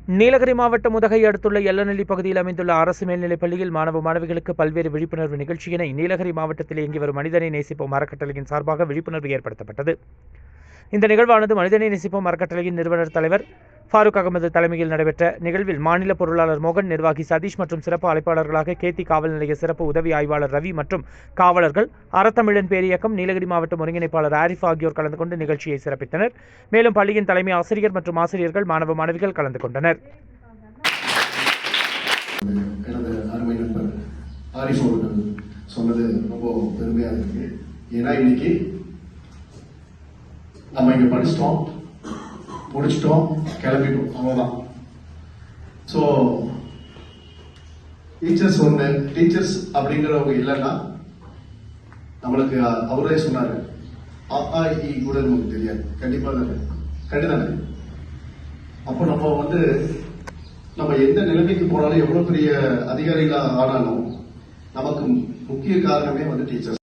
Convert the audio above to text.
நீலகிரி மாவட்டம் உதகை அடுத்துள்ள எல்லநெல்லி பகுதியில் அமைந்துள்ள அரசு மேல்நிலைப் பள்ளியில் மாணவ மாணவிகளுக்கு பல்வேறு விழிப்புணர்வு நிகழ்ச்சியினை நீலகிரி மாவட்டத்தில் இயங்கி வரும் மனிதனை நேசிப்போம் அறக்கட்டளையின் சார்பாக விழிப்புணர்வு ஏற்படுத்தப்பட்டது. இந்த நிகழ்வானது மனிதனை நேசிப்போம் அறக்கட்டளையின் நிறுவனர் தலைவர் ஃபாரூக் அகமது தலைமையில் நடைபெற்ற நிகழ்வில் மாநில பொருளாளர் மோகன், நிர்வாகி சதீஷ் மற்றும் சிறப்பு அழைப்பாளர்களாக கேத்தி காவல் நிலைய சிறப்பு உதவி ஆய்வாளர் ரவி மற்றும் காவலர்கள், அறத்தமிழன் பேரியக்கம், நீலகிரி மாவட்ட ஒருங்கிணைப்பாளர் ஆரிஃப் ஆகியோர் கலந்து கொண்டு நிகழ்ச்சியை சிறப்பித்தனர். மேலும் பள்ளியின் தலைமை ஆசிரியர் மற்றும் ஆசிரியர்கள், மாணவ மாணவிகள் கலந்து கொண்டனர். சொன்னது ரொம்ப பெருமையா இருக்கு. ஏன்னா இன்னைக்கு நம்ம இங்க படிச்சிட்டோம், முடிச்சிட்டோம், கிளம்பிட்டோம், அவ்வளவுதான். ஸோ டீச்சர்ஸ் அப்படிங்கிறவங்க இல்லைன்னா நம்மளுக்கு அவரே சொன்னாரு கூட நமக்கு தெரியாது. கண்டிப்பாக அப்போ நம்ம எந்த நிலைமைக்கு போனாலும் எவ்வளவு பெரிய அதிகாரிகளா ஆனாலும் நமக்கு முக்கிய காரணமே டீச்சர்ஸ்.